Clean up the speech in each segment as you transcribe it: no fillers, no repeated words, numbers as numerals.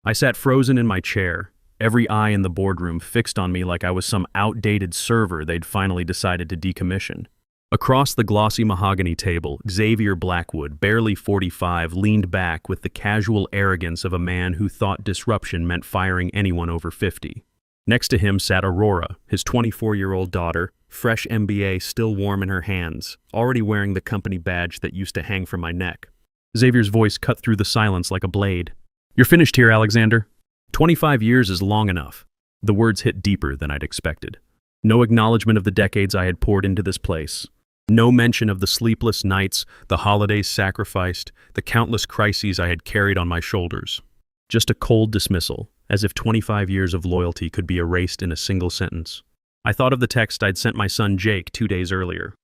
I sat frozen in my chair, every eye in the boardroom fixed on me like I was some outdated server they'd finally decided to decommission. Across the glossy mahogany table, Xavier Blackwood, barely 45, leaned back with the casual arrogance of a man who thought disruption meant firing anyone over 50. Next to him sat Aurora, his 24-year-old daughter, fresh MBA still warm in her hands, already wearing the company badge that used to hang from my neck. Xavier's voice cut through the silence like a blade. "You're finished here, Alexander. 25 years is long enough." The words hit deeper than I'd expected. No acknowledgement of the decades I had poured into this place. No mention of the sleepless nights, the holidays sacrificed, the countless crises I had carried on my shoulders. Just a cold dismissal, as if 25 years of loyalty could be erased in a single sentence. I thought of the text I'd sent my son Jake 2 days earlier.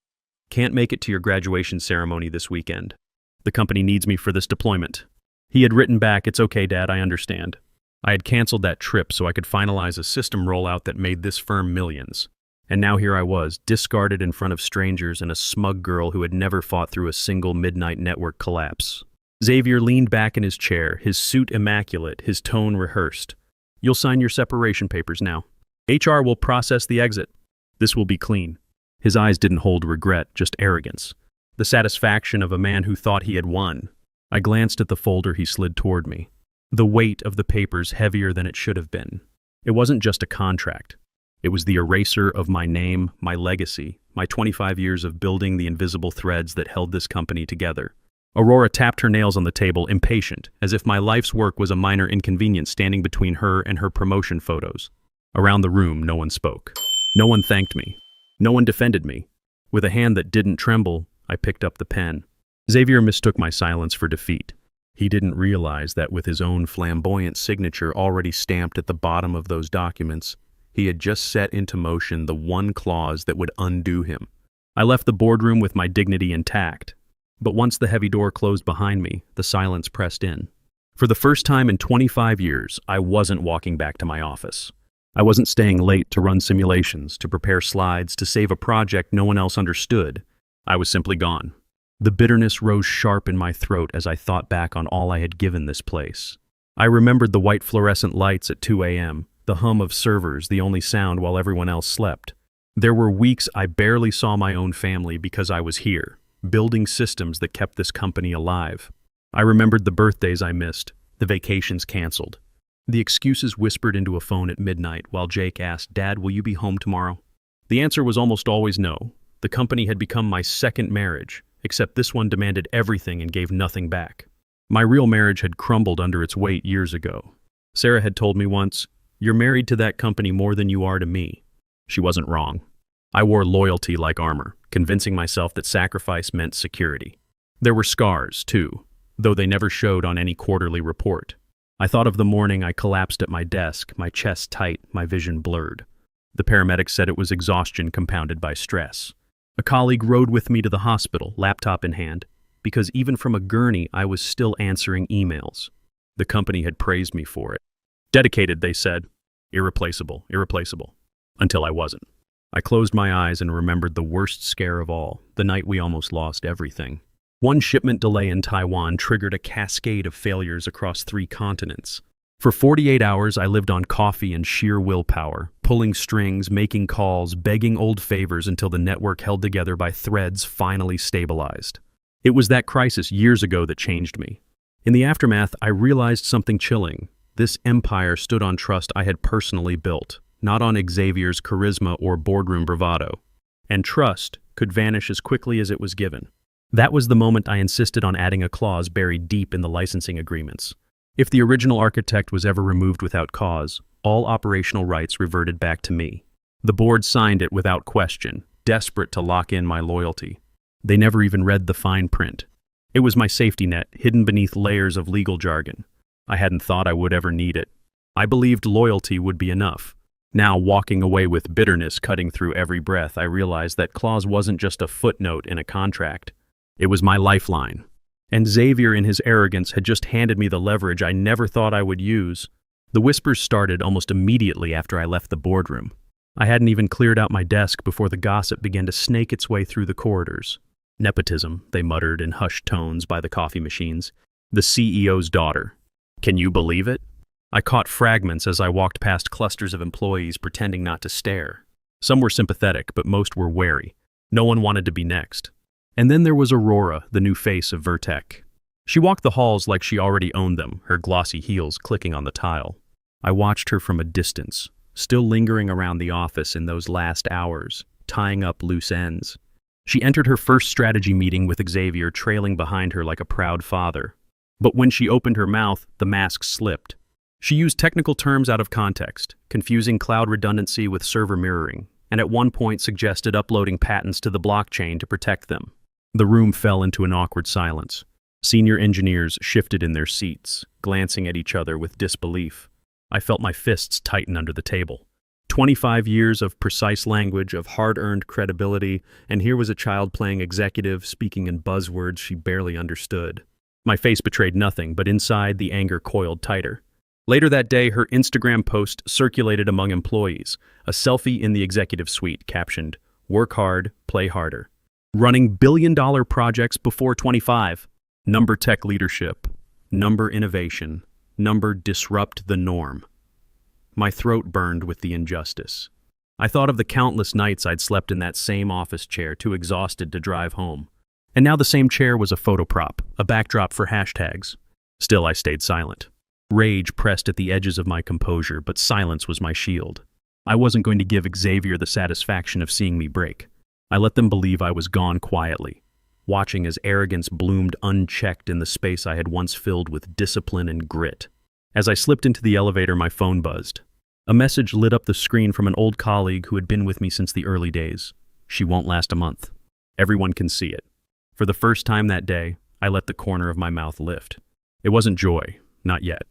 "Can't make it to your graduation ceremony this weekend. The company needs me for this deployment." He had written back, "It's okay, Dad, I understand." I had canceled that trip so I could finalize a system rollout that made this firm millions. And now here I was, discarded in front of strangers and a smug girl who had never fought through a single midnight network collapse. Xavier leaned back in his chair, his suit immaculate, his tone rehearsed. "You'll sign your separation papers now. HR will process the exit. This will be clean." His eyes didn't hold regret, just arrogance. The satisfaction of a man who thought he had won. I glanced at the folder he slid toward me. The weight of the papers heavier than it should have been. It wasn't just a contract. It was the eraser of my name, my legacy, my 25 years of building the invisible threads that held this company together. Aurora tapped her nails on the table, impatient, as if my life's work was a minor inconvenience standing between her and her promotion photos. Around the room, no one spoke. No one thanked me. No one defended me. With a hand that didn't tremble, I picked up the pen. Xavier mistook my silence for defeat. He didn't realize that with his own flamboyant signature already stamped at the bottom of those documents, he had just set into motion the one clause that would undo him. I left the boardroom with my dignity intact. But once the heavy door closed behind me, the silence pressed in. For the first time in 25 years, I wasn't walking back to my office. I wasn't staying late to run simulations, to prepare slides, to save a project no one else understood. I was simply gone. The bitterness rose sharp in my throat as I thought back on all I had given this place. I remembered the white fluorescent lights at 2 a.m., the hum of servers, the only sound while everyone else slept. There were weeks I barely saw my own family because I was here, building systems that kept this company alive. I remembered the birthdays I missed, the vacations canceled, the excuses whispered into a phone at midnight while Jake asked, "Dad, will you be home tomorrow?" The answer was almost always no. The company had become my second marriage, except this one demanded everything and gave nothing back. My real marriage had crumbled under its weight years ago. Sarah had told me once, "You're married to that company more than you are to me." She wasn't wrong. I wore loyalty like armor, convincing myself that sacrifice meant security. There were scars, too, though they never showed on any quarterly report. I thought of the morning I collapsed at my desk, my chest tight, my vision blurred. The paramedics said it was exhaustion compounded by stress. A colleague rode with me to the hospital, laptop in hand, because even from a gurney I was still answering emails. The company had praised me for it. Dedicated, they said. Irreplaceable, irreplaceable. Until I wasn't. I closed my eyes and remembered the worst scare of all, the night we almost lost everything. One shipment delay in Taiwan triggered a cascade of failures across 3 continents. For 48 hours, I lived on coffee and sheer willpower, pulling strings, making calls, begging old favors until the network held together by threads finally stabilized. It was that crisis years ago that changed me. In the aftermath, I realized something chilling. This empire stood on trust I had personally built, not on Xavier's charisma or boardroom bravado. And trust could vanish as quickly as it was given. That was the moment I insisted on adding a clause buried deep in the licensing agreements. If the original architect was ever removed without cause, all operational rights reverted back to me. The board signed it without question, desperate to lock in my loyalty. They never even read the fine print. It was my safety net, hidden beneath layers of legal jargon. I hadn't thought I would ever need it. I believed loyalty would be enough. Now, walking away with bitterness cutting through every breath, I realized that clause wasn't just a footnote in a contract. It was my lifeline. And Xavier, in his arrogance, had just handed me the leverage I never thought I would use. The whispers started almost immediately after I left the boardroom. I hadn't even cleared out my desk before the gossip began to snake its way through the corridors. Nepotism, they muttered in hushed tones by the coffee machines. The CEO's daughter. Can you believe it? I caught fragments as I walked past clusters of employees pretending not to stare. Some were sympathetic, but most were wary. No one wanted to be next. And then there was Aurora, the new face of Vertec. She walked the halls like she already owned them, her glossy heels clicking on the tile. I watched her from a distance, still lingering around the office in those last hours, tying up loose ends. She entered her first strategy meeting with Xavier trailing behind her like a proud father. But when she opened her mouth, the mask slipped. She used technical terms out of context, confusing cloud redundancy with server mirroring, and at one point suggested uploading patents to the blockchain to protect them. The room fell into an awkward silence. Senior engineers shifted in their seats, glancing at each other with disbelief. I felt my fists tighten under the table. 25 years of precise language, of hard-earned credibility, and here was a child playing executive, speaking in buzzwords she barely understood. My face betrayed nothing, but inside the anger coiled tighter. Later that day, her Instagram post circulated among employees, a selfie in the executive suite captioned, "Work hard, play harder. Running billion-dollar projects before 25. Number tech leadership. Number innovation. Number disrupt the norm." My throat burned with the injustice. I thought of the countless nights I'd slept in that same office chair, too exhausted to drive home. And now the same chair was a photo prop, a backdrop for hashtags. Still, I stayed silent. Rage pressed at the edges of my composure, but silence was my shield. I wasn't going to give Xavier the satisfaction of seeing me break. I let them believe I was gone quietly, watching as arrogance bloomed unchecked in the space I had once filled with discipline and grit. As I slipped into the elevator, my phone buzzed. A message lit up the screen from an old colleague who had been with me since the early days. "She won't last a month. Everyone can see it." For the first time that day, I let the corner of my mouth lift. It wasn't joy, not yet.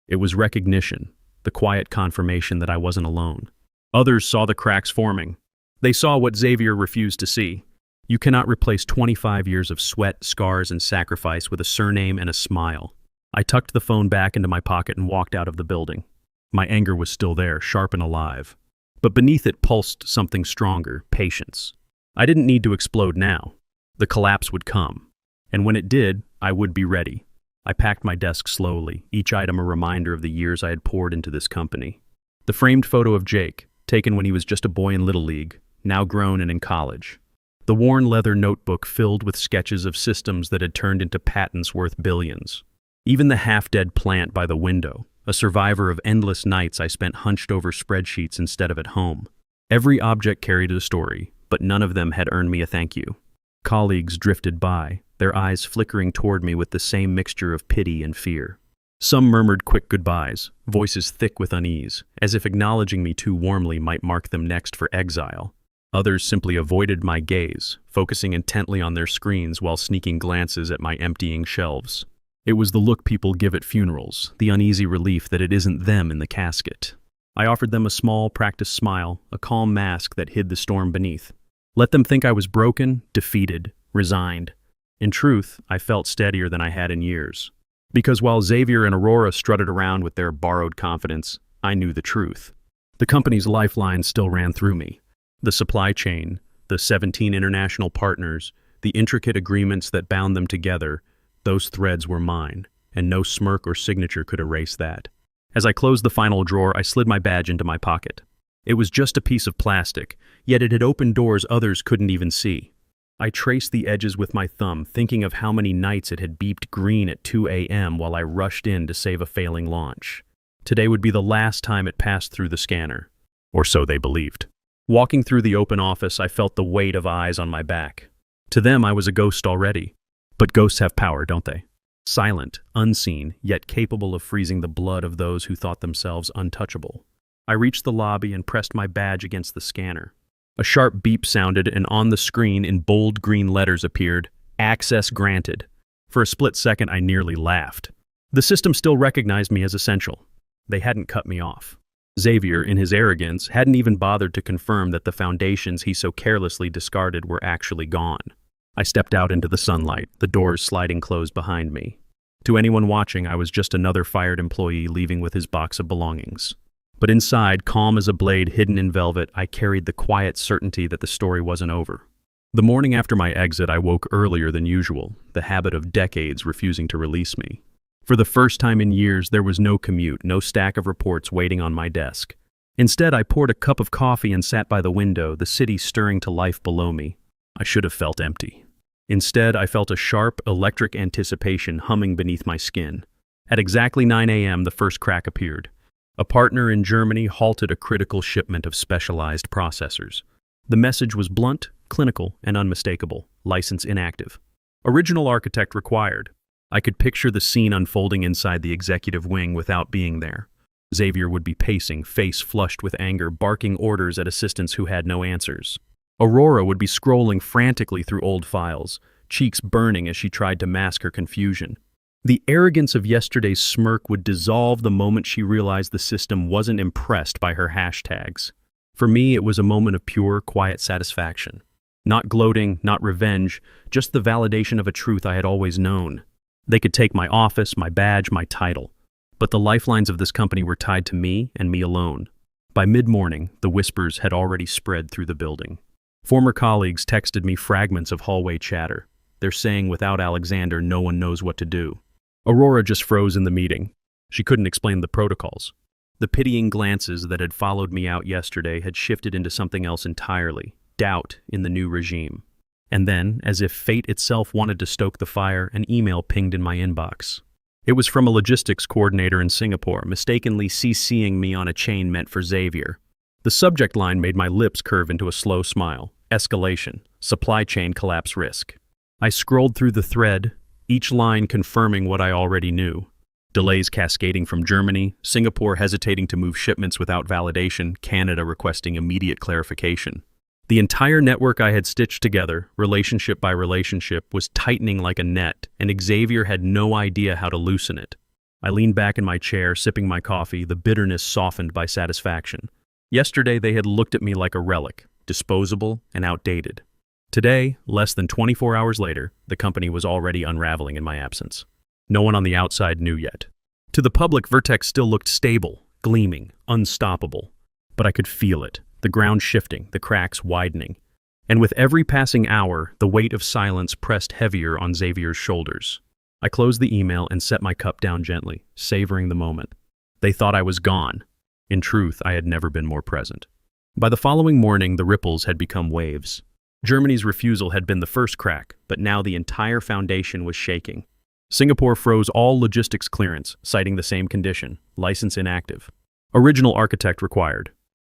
It was recognition, the quiet confirmation that I wasn't alone. Others saw the cracks forming. They saw what Xavier refused to see. You cannot replace 25 years of sweat, scars, and sacrifice with a surname and a smile. I tucked the phone back into my pocket and walked out of the building. My anger was still there, sharp and alive. But beneath it pulsed something stronger, patience. I didn't need to explode now. The collapse would come. And when it did, I would be ready. I packed my desk slowly, each item a reminder of the years I had poured into this company. The framed photo of Jake, taken when he was just a boy in Little League, now grown and in college. The worn leather notebook filled with sketches of systems that had turned into patents worth billions. Even the half-dead plant by the window, a survivor of endless nights I spent hunched over spreadsheets instead of at home. Every object carried a story, but none of them had earned me a thank you. Colleagues drifted by, their eyes flickering toward me with the same mixture of pity and fear. Some murmured quick goodbyes, voices thick with unease, as if acknowledging me too warmly might mark them next for exile. Others simply avoided my gaze, focusing intently on their screens while sneaking glances at my emptying shelves. It was the look people give at funerals, the uneasy relief that it isn't them in the casket. I offered them a small, practiced smile, a calm mask that hid the storm beneath. Let them think I was broken, defeated, resigned. In truth, I felt steadier than I had in years. Because while Xavier and Aurora strutted around with their borrowed confidence, I knew the truth. The company's lifeline still ran through me. The supply chain, the 17 international partners, the intricate agreements that bound them together, those threads were mine, and no smirk or signature could erase that. As I closed the final drawer, I slid my badge into my pocket. It was just a piece of plastic, yet it had opened doors others couldn't even see. I traced the edges with my thumb, thinking of how many nights it had beeped green at 2 a.m. while I rushed in to save a failing launch. Today would be the last time it passed through the scanner. Or so they believed. Walking through the open office, I felt the weight of eyes on my back. To them, I was a ghost already. But ghosts have power, don't they? Silent, unseen, yet capable of freezing the blood of those who thought themselves untouchable. I reached the lobby and pressed my badge against the scanner. A sharp beep sounded, and on the screen in bold green letters appeared, "Access granted." For a split second, I nearly laughed. The system still recognized me as essential. They hadn't cut me off. Xavier, in his arrogance, hadn't even bothered to confirm that the foundations he so carelessly discarded were actually gone. I stepped out into the sunlight, the doors sliding closed behind me. To anyone watching, I was just another fired employee leaving with his box of belongings. But inside, calm as a blade hidden in velvet, I carried the quiet certainty that the story wasn't over. The morning after my exit, I woke earlier than usual, the habit of decades refusing to release me. For the first time in years, there was no commute, no stack of reports waiting on my desk. Instead, I poured a cup of coffee and sat by the window, the city stirring to life below me. I should have felt empty. Instead, I felt a sharp, electric anticipation humming beneath my skin. At exactly 9 a.m., the first crack appeared. A partner in Germany halted a critical shipment of specialized processors. The message was blunt, clinical, and unmistakable. License inactive. Original architect required. I could picture the scene unfolding inside the executive wing without being there. Xavier would be pacing, face flushed with anger, barking orders at assistants who had no answers. Aurora would be scrolling frantically through old files, cheeks burning as she tried to mask her confusion. The arrogance of yesterday's smirk would dissolve the moment she realized the system wasn't impressed by her hashtags. For me, it was a moment of pure, quiet satisfaction. Not gloating, not revenge, just the validation of a truth I had always known. They could take my office, my badge, my title. But the lifelines of this company were tied to me and me alone. By mid-morning, the whispers had already spread through the building. Former colleagues texted me fragments of hallway chatter. They're saying without Alexander, no one knows what to do. Aurora just froze in the meeting. She couldn't explain the protocols. The pitying glances that had followed me out yesterday had shifted into something else entirely, doubt in the new regime. And then, as if fate itself wanted to stoke the fire, an email pinged in my inbox. It was from a logistics coordinator in Singapore, mistakenly CCing me on a chain meant for Xavier. The subject line made my lips curve into a slow smile. Escalation. Supply chain collapse risk. I scrolled through the thread, each line confirming what I already knew. Delays cascading from Germany, Singapore hesitating to move shipments without validation, Canada requesting immediate clarification. The entire network I had stitched together, relationship by relationship, was tightening like a net, and Xavier had no idea how to loosen it. I leaned back in my chair, sipping my coffee, the bitterness softened by satisfaction. Yesterday they had looked at me like a relic, disposable and outdated. Today, less than 24 hours later, the company was already unraveling in my absence. No one on the outside knew yet. To the public, Vertex still looked stable, gleaming, unstoppable. But I could feel it. The ground shifting, the cracks widening. And with every passing hour, the weight of silence pressed heavier on Xavier's shoulders. I closed the email and set my cup down gently, savoring the moment. They thought I was gone. In truth, I had never been more present. By the following morning, the ripples had become waves. Germany's refusal had been the first crack, but now the entire foundation was shaking. Singapore froze all logistics clearance, citing the same condition, license inactive. Original architect required.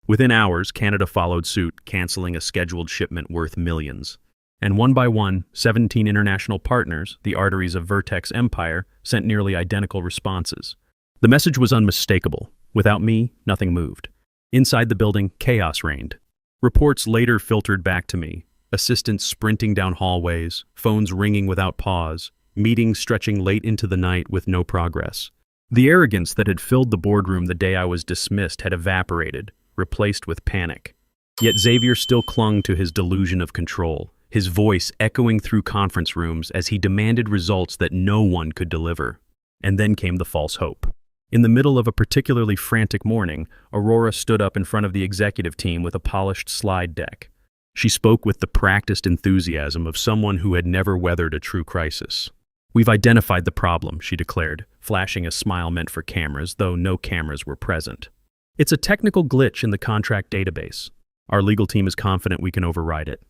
Within hours, Canada followed suit, canceling a scheduled shipment worth millions. And one by one, 17 international partners, the arteries of Vertex empire, sent nearly identical responses. The message was unmistakable. Without me, nothing moved. Inside the building, chaos reigned. Reports later filtered back to me. Assistants sprinting down hallways, phones ringing without pause, meetings stretching late into the night with no progress. The arrogance that had filled the boardroom the day I was dismissed had evaporated, replaced with panic. Yet Xavier still clung to his delusion of control, his voice echoing through conference rooms as he demanded results that no one could deliver. And then came the false hope. In the middle of a particularly frantic morning, Aurora stood up in front of the executive team with a polished slide deck. She spoke with the practiced enthusiasm of someone who had never weathered a true crisis. "We've identified the problem," she declared, flashing a smile meant for cameras, though no cameras were present. "It's a technical glitch in the contract database. Our legal team is confident we can override it.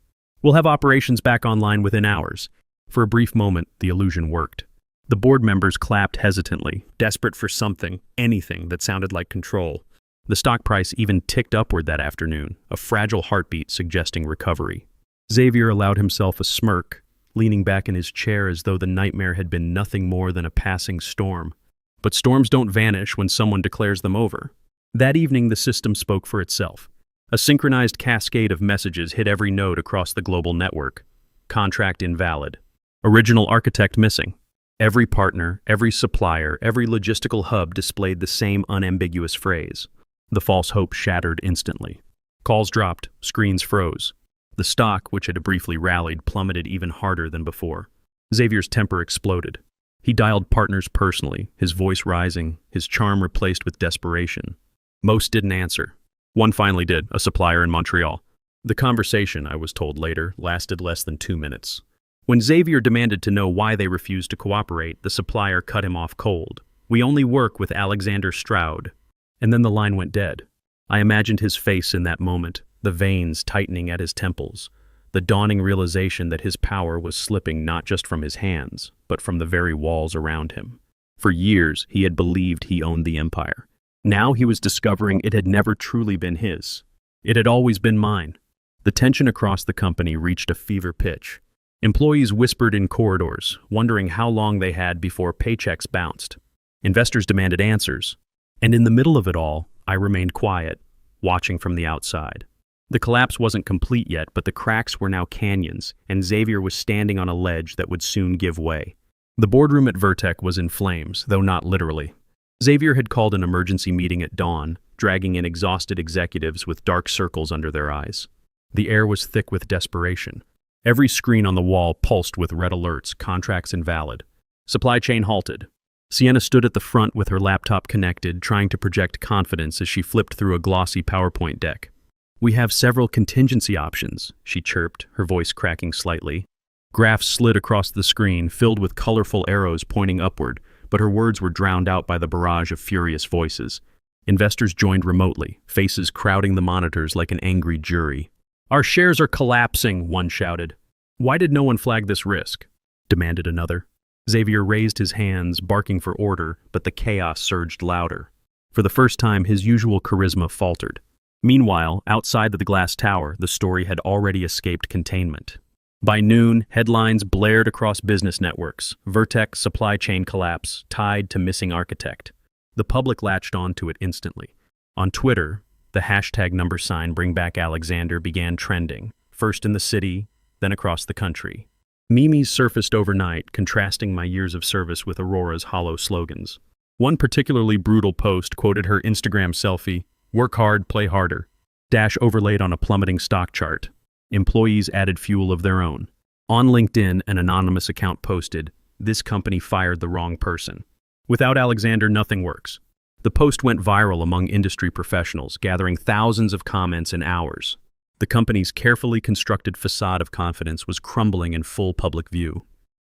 We'll have operations back online within hours." For a brief moment, the illusion worked. The board members clapped hesitantly, desperate for something, anything that sounded like control. The stock price even ticked upward that afternoon, a fragile heartbeat suggesting recovery. Xavier allowed himself a smirk, leaning back in his chair as though the nightmare had been nothing more than a passing storm. But storms don't vanish when someone declares them over. That evening, the system spoke for itself. A synchronized cascade of messages hit every node across the global network. Contract invalid. Original architect missing. Every partner, every supplier, every logistical hub displayed the same unambiguous phrase. The false hope shattered instantly. Calls dropped, screens froze. The stock, which had briefly rallied, plummeted even harder than before. Xavier's temper exploded. He dialed partners personally, his voice rising, his charm replaced with desperation. Most didn't answer. One finally did, a supplier in Montreal. The conversation, I was told later, lasted less than 2 minutes. When Xavier demanded to know why they refused to cooperate, the supplier cut him off cold. "We only work with Alexander Stroud." And then the line went dead. I imagined his face in that moment, the veins tightening at his temples, the dawning realization that his power was slipping not just from his hands, but from the very walls around him. For years, he had believed he owned the empire. Now he was discovering it had never truly been his. It had always been mine. The tension across the company reached a fever pitch. Employees whispered in corridors, wondering how long they had before paychecks bounced. Investors demanded answers. And in the middle of it all, I remained quiet, watching from the outside. The collapse wasn't complete yet, but the cracks were now canyons, and Xavier was standing on a ledge that would soon give way. The boardroom at Vertec was in flames, though not literally. Xavier had called an emergency meeting at dawn, dragging in exhausted executives with dark circles under their eyes. The air was thick with desperation. Every screen on the wall pulsed with red alerts, contracts invalid. Supply chain halted. Sienna stood at the front with her laptop connected, trying to project confidence as she flipped through a glossy PowerPoint deck. "We have several contingency options," she chirped, her voice cracking slightly. Graphs slid across the screen, filled with colorful arrows pointing upward, but her words were drowned out by the barrage of furious voices. Investors joined remotely, faces crowding the monitors like an angry jury. "Our shares are collapsing," one shouted. "Why did no one flag this risk?" demanded another. Xavier raised his hands, barking for order, but the chaos surged louder. For the first time, his usual charisma faltered. Meanwhile, outside of the glass tower, the story had already escaped containment. By noon, headlines blared across business networks. Vertec supply chain collapse, tied to missing architect. The public latched onto it instantly. On Twitter, the hashtag #BringBackAlexander began trending, first in the city, then across the country. Memes surfaced overnight, contrasting my years of service with Aurora's hollow slogans. One particularly brutal post quoted her Instagram selfie, "Work hard, play harder," dash overlaid on a plummeting stock chart. Employees added fuel of their own. On LinkedIn, an anonymous account posted, "This company fired the wrong person. Without Alexander, nothing works." The post went viral among industry professionals, gathering thousands of comments in hours. The company's carefully constructed facade of confidence was crumbling in full public view.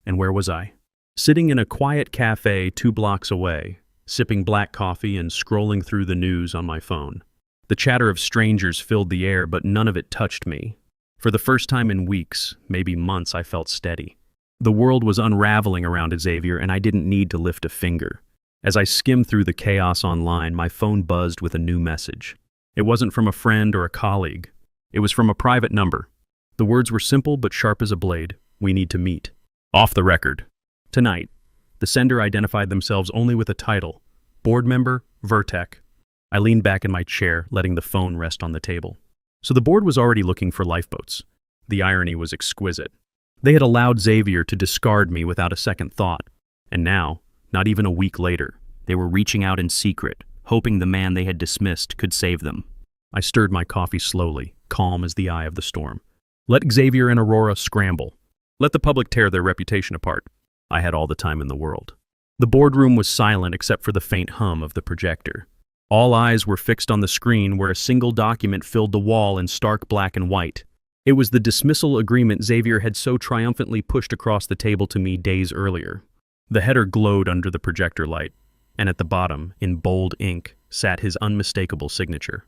And where was I? Sitting in a quiet cafe 2 blocks away, sipping black coffee and scrolling through the news on my phone. The chatter of strangers filled the air, but none of it touched me. For the first time in weeks, maybe months, I felt steady. The world was unraveling around Xavier, and I didn't need to lift a finger. As I skimmed through the chaos online, my phone buzzed with a new message. It wasn't from a friend or a colleague. It was from a private number. The words were simple but sharp as a blade. "We need to meet. Off the record. Tonight." The sender identified themselves only with a title. Board member, Vertec. I leaned back in my chair, letting the phone rest on the table. So the board was already looking for lifeboats. The irony was exquisite. They had allowed Xavier to discard me without a second thought. And now, not even a week later, they were reaching out in secret, hoping the man they had dismissed could save them. I stirred my coffee slowly, calm as the eye of the storm. Let Xavier and Aurora scramble. Let the public tear their reputation apart. I had all the time in the world. The boardroom was silent except for the faint hum of the projector. All eyes were fixed on the screen where a single document filled the wall in stark black and white. It was the dismissal agreement Xavier had so triumphantly pushed across the table to me days earlier. The header glowed under the projector light, and at the bottom, in bold ink, sat his unmistakable signature.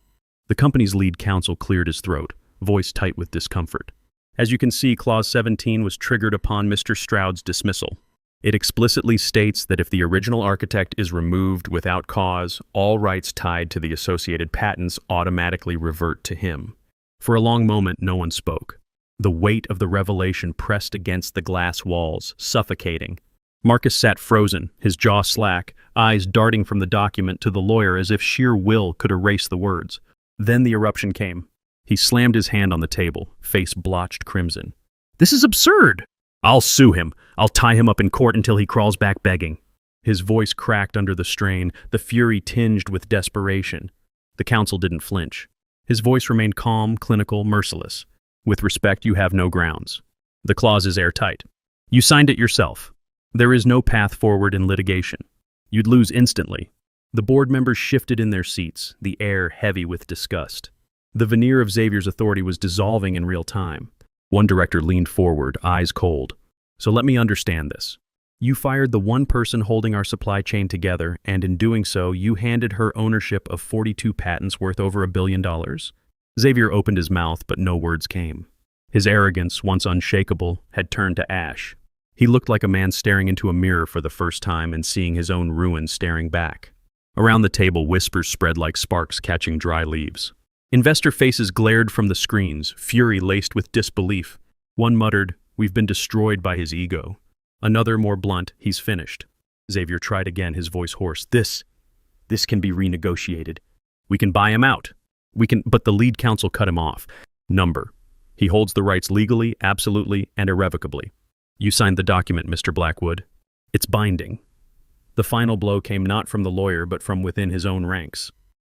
The company's lead counsel cleared his throat, voice tight with discomfort. "As you can see, Clause 17 was triggered upon Mr. Stroud's dismissal. It explicitly states that if the original architect is removed without cause, all rights tied to the associated patents automatically revert to him." For a long moment, no one spoke. The weight of the revelation pressed against the glass walls, suffocating. Marcus sat frozen, his jaw slack, eyes darting from the document to the lawyer as if sheer will could erase the words. Then the eruption came. He slammed his hand on the table, face blotched crimson. "This is absurd!" "I'll sue him. I'll tie him up in court until he crawls back begging." His voice cracked under the strain, the fury tinged with desperation. The counsel didn't flinch. His voice remained calm, clinical, merciless. "With respect, you have no grounds. The clause is airtight. You signed it yourself. There is no path forward in litigation. You'd lose instantly." The board members shifted in their seats, the air heavy with disgust. The veneer of Xavier's authority was dissolving in real time. One director leaned forward, eyes cold. So let me understand this. You fired the one person holding our supply chain together, and in doing so, you handed her ownership of 42 patents worth over $1 billion? Xavier opened his mouth, but no words came. His arrogance, once unshakable, had turned to ash. He looked like a man staring into a mirror for the first time and seeing his own ruin staring back. Around the table, whispers spread like sparks catching dry leaves. Investor faces glared from the screens, fury laced with disbelief. One muttered, "We've been destroyed by his ego." Another, more blunt, "He's finished." Xavier tried again, his voice hoarse. This can be renegotiated. We can buy him out. But the lead counsel cut him off. Number. He holds the rights legally, absolutely, and irrevocably. You signed the document, Mr. Blackwood. It's binding. The final blow came not from the lawyer, but from within his own ranks.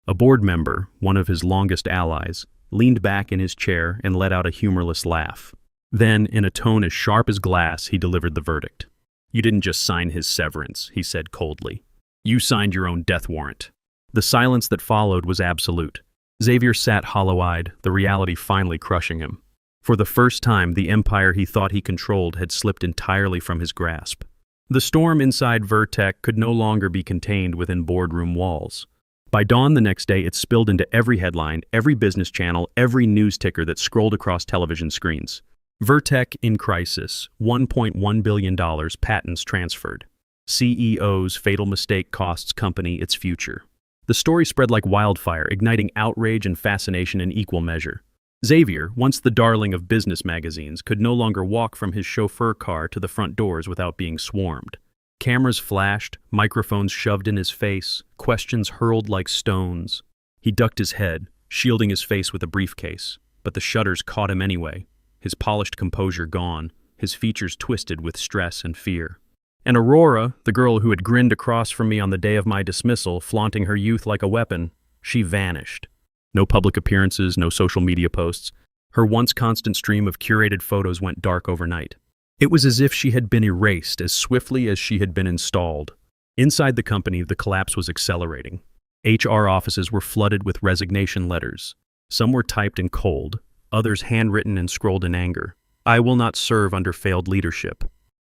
A board member, one of his longest allies, leaned back in his chair and let out a humorless laugh. Then, in a tone as sharp as glass, he delivered the verdict. You didn't just sign his severance, he said coldly. You signed your own death warrant. The silence that followed was absolute. Xavier sat hollow-eyed, the reality finally crushing him. For the first time, the empire he thought he controlled had slipped entirely from his grasp. The storm inside Vertec could no longer be contained within boardroom walls. By dawn the next day, it spilled into every headline, every business channel, every news ticker that scrolled across television screens. Vertec in crisis, $1.1 billion patents transferred. CEO's fatal mistake costs company its future. The story spread like wildfire, igniting outrage and fascination in equal measure. Xavier, once the darling of business magazines, could no longer walk from his chauffeur car to the front doors without being swarmed. Cameras flashed, microphones shoved in his face, questions hurled like stones. He ducked his head, shielding his face with a briefcase, but the shutters caught him anyway, his polished composure gone, his features twisted with stress and fear. And Aurora, the girl who had grinned across from me on the day of my dismissal, flaunting her youth like a weapon, she vanished. No public appearances, no social media posts. Her once constant stream of curated photos went dark overnight. It was as if she had been erased as swiftly as she had been installed. Inside the company, the collapse was accelerating. HR offices were flooded with resignation letters. Some were typed in cold, others handwritten and scrolled in anger. I will not serve under failed leadership.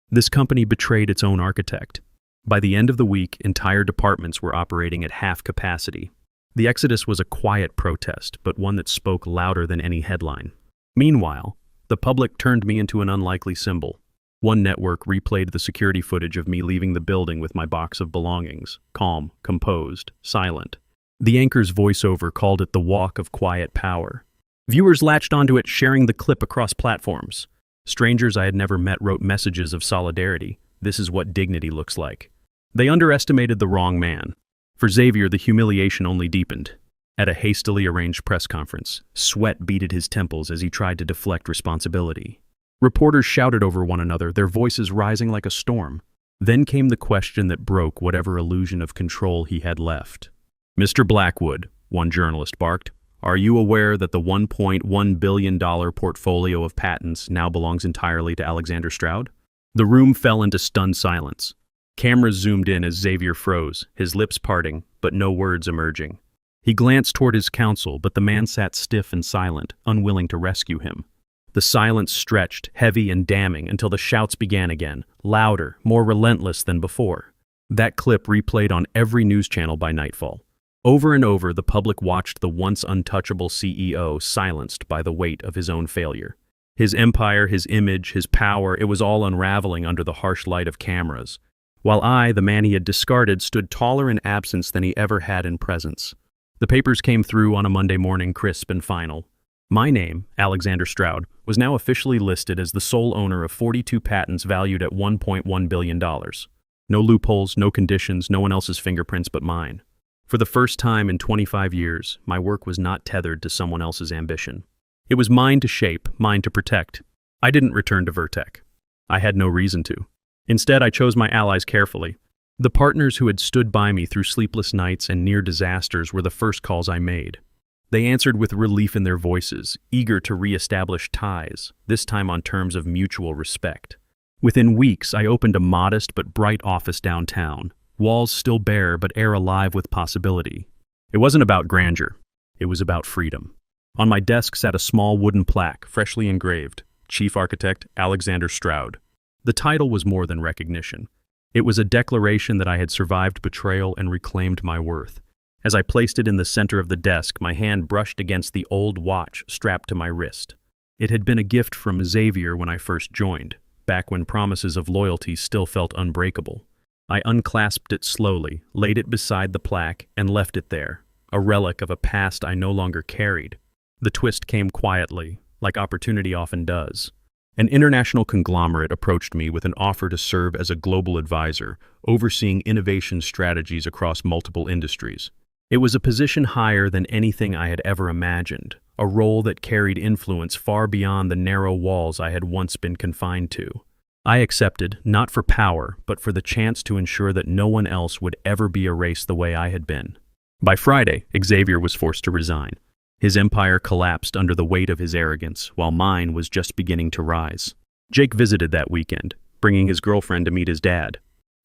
This company betrayed its own architect. By the end of the week, entire departments were operating at half capacity. The exodus was a quiet protest, but one that spoke louder than any headline. Meanwhile, the public turned me into an unlikely symbol. One network replayed the security footage of me leaving the building with my box of belongings, calm, composed, silent. The anchor's voiceover called it the walk of quiet power. Viewers latched onto it, sharing the clip across platforms. Strangers I had never met wrote messages of solidarity. This is what dignity looks like. They underestimated the wrong man. For Xavier, the humiliation only deepened. At a hastily arranged press conference, sweat beaded his temples as he tried to deflect responsibility. Reporters shouted over one another, their voices rising like a storm. Then came the question that broke whatever illusion of control he had left. Mr. Blackwood, one journalist barked, are you aware that the $1.1 billion portfolio of patents now belongs entirely to Alexander Stroud? The room fell into stunned silence. Cameras zoomed in as Xavier froze, his lips parting, but no words emerging. He glanced toward his counsel, but the man sat stiff and silent, unwilling to rescue him. The silence stretched, heavy and damning, until the shouts began again, louder, more relentless than before. That clip replayed on every news channel by nightfall. Over and over, the public watched the once untouchable CEO silenced by the weight of his own failure. His empire, his image, his power, it was all unraveling under the harsh light of cameras. While I, the man he had discarded, stood taller in absence than he ever had in presence. The papers came through on a Monday morning, crisp and final. My name, Alexander Stroud, was now officially listed as the sole owner of 42 patents valued at $1.1 billion. No loopholes, no conditions, no one else's fingerprints but mine. For the first time in 25 years, my work was not tethered to someone else's ambition. It was mine to shape, mine to protect. I didn't return to Vertec. I had no reason to. Instead, I chose my allies carefully. The partners who had stood by me through sleepless nights and near disasters were the first calls I made. They answered with relief in their voices, eager to re-establish ties, this time on terms of mutual respect. Within weeks, I opened a modest but bright office downtown, walls still bare but air alive with possibility. It wasn't about grandeur. It was about freedom. On my desk sat a small wooden plaque, freshly engraved, Chief Architect Alexander Stroud. The title was more than recognition. It was a declaration that I had survived betrayal and reclaimed my worth. As I placed it in the center of the desk, my hand brushed against the old watch strapped to my wrist. It had been a gift from Xavier when I first joined, back when promises of loyalty still felt unbreakable. I unclasped it slowly, laid it beside the plaque, and left it there, a relic of a past I no longer carried. The twist came quietly, like opportunity often does. An international conglomerate approached me with an offer to serve as a global advisor, overseeing innovation strategies across multiple industries. It was a position higher than anything I had ever imagined, a role that carried influence far beyond the narrow walls I had once been confined to. I accepted, not for power, but for the chance to ensure that no one else would ever be erased the way I had been. By Friday, Xavier was forced to resign. His empire collapsed under the weight of his arrogance, while mine was just beginning to rise. Jake visited that weekend, bringing his girlfriend to meet his dad.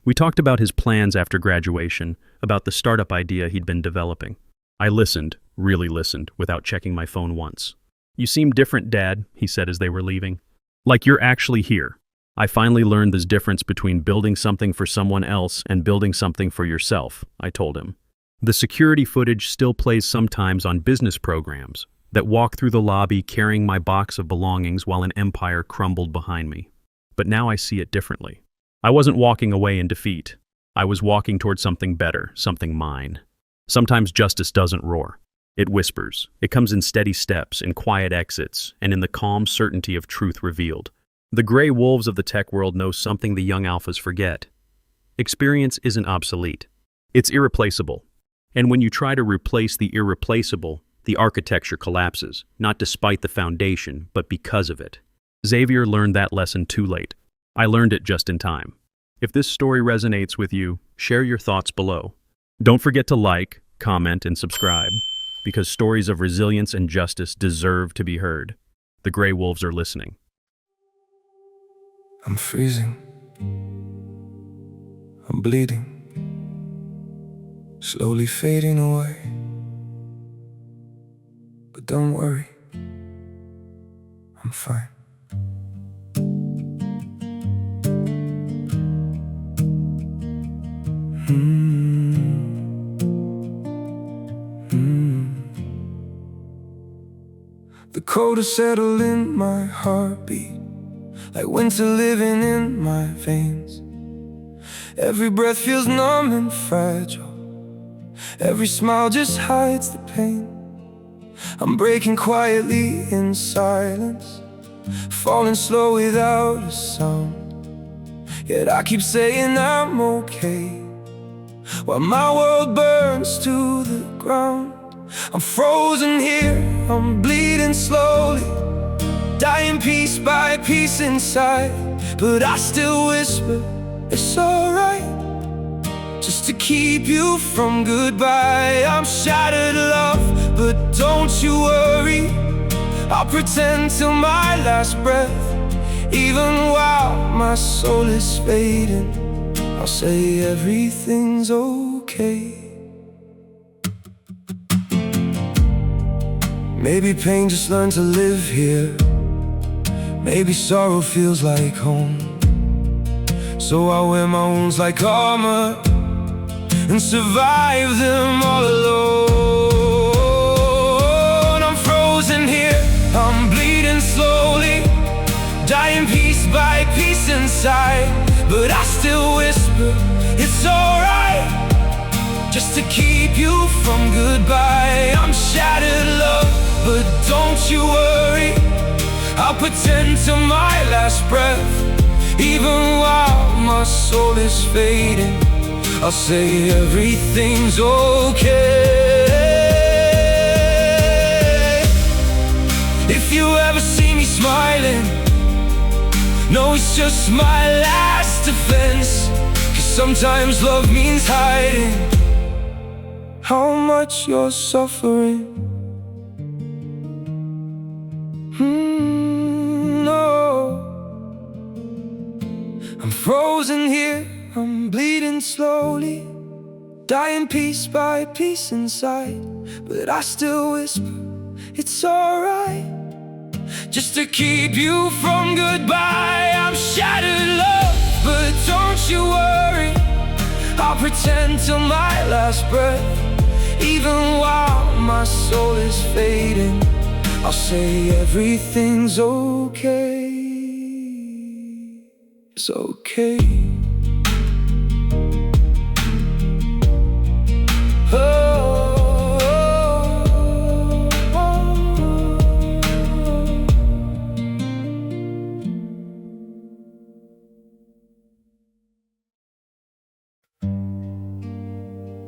We talked about his plans after graduation, about the startup idea he'd been developing. I listened, really listened, without checking my phone once. "You seem different, Dad," he said as they were leaving. "Like you're actually here." I finally learned this difference between building something for someone else and building something for yourself, I told him. The security footage still plays sometimes on business programs that walk through the lobby carrying my box of belongings while an empire crumbled behind me. But now I see it differently. I wasn't walking away in defeat. I was walking toward something better, something mine. Sometimes justice doesn't roar. It whispers. It comes in steady steps, in quiet exits, and in the calm certainty of truth revealed. The gray wolves of the tech world know something the young alphas forget. Experience isn't obsolete. It's irreplaceable. And when you try to replace the irreplaceable, the architecture collapses, not despite the foundation, but because of it. Xavier learned that lesson too late. I learned it just in time. If this story resonates with you, share your thoughts below. Don't forget to like, comment, and subscribe, because stories of resilience and justice deserve to be heard. The gray wolves are listening. I'm freezing. I'm bleeding. Slowly fading away. But don't worry, I'm fine. The cold has settled in my heartbeat, like winter living in my veins. Every breath feels numb and fragile. Every smile just hides the pain. I'm breaking quietly in silence, falling slow without a sound. Yet I keep saying I'm okay, while my world burns to the ground. I'm frozen here, I'm bleeding slowly, dying piece by piece inside. But I still whisper, it's alright, just to keep you from goodbye. I'm shattered, love, but don't you worry, I'll pretend till my last breath. Even while my soul is fading, I'll say everything's okay. Maybe pain just learned to live here. Maybe sorrow feels like home. So I wear my wounds like armor and survive them all alone. I'm frozen here, I'm bleeding slowly, dying piece by piece inside. But I still whisper, it's alright, just to keep you from goodbye. I'm shattered, love, but don't you worry, I'll pretend till my last breath. Even while my soul is fading, I'll say everything's okay. If you ever see me smiling, no, it's just my last defense. 'Cause sometimes love means hiding how much you're suffering. I'm frozen here, I'm bleeding slowly, dying piece by piece inside. But I still whisper, it's alright, just to keep you from goodbye. I'm shattered, love, you worry. I'll pretend till my last breath. Even while my soul is fading, I'll say everything's okay. It's okay.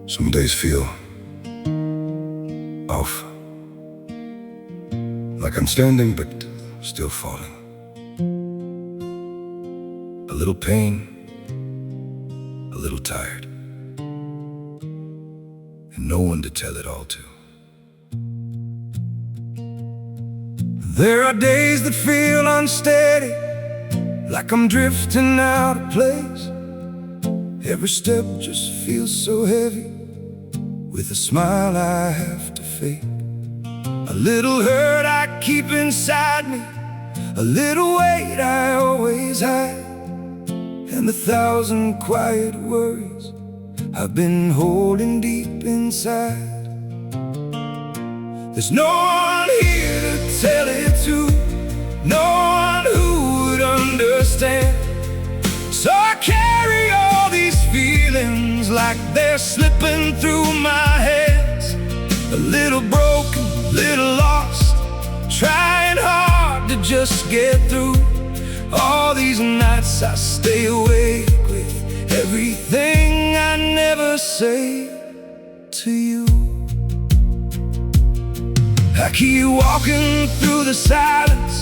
Some days feel off, like I'm standing but still falling. A little pain, a little tired, and no one to tell it all to. There are days that feel unsteady, like I'm drifting out of place. Every step just feels so heavy, with a smile I have to fake. A little hurt I keep inside me, a little weight I always hide, and 1,000 quiet worries I've been holding deep inside. There's no one here to tell it to, no one who would understand. So I carry all these feelings like they're slipping through my hands. A little broken, little lost, trying hard to just get through. All these nights I stay awake with everything I never say to you. I keep walking through the silence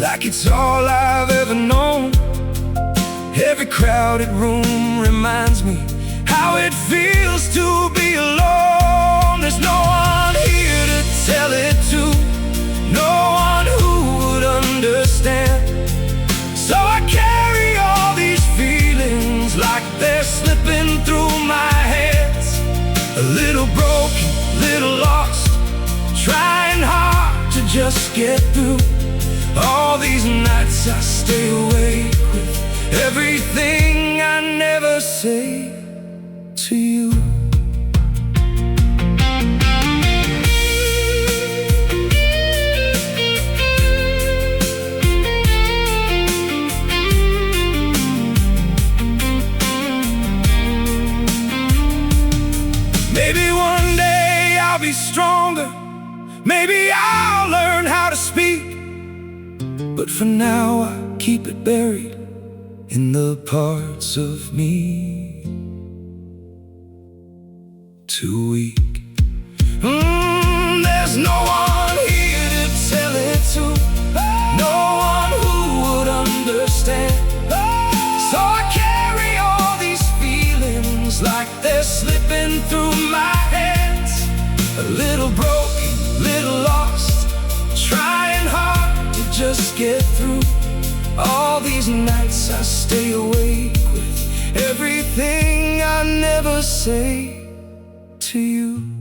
like it's all I've ever known. Every crowded room reminds me how it feels to be alone. There's no one here to tell it to, no one who would understand. So I carry all these feelings like they're slipping through my hands. A little broken, little lost, trying hard to just get through. All these nights I stay awake with everything I never say to you. Maybe one day I'll be stronger, maybe I'll learn how to speak, but for now I keep it buried in the parts of me too weak. There's no one here to tell it to, no one who would understand. So I carry all these feelings like they're slipping through my hands. A little broken, little lost, trying hard to just get through. All these nights I stay awake with everything I never say to you.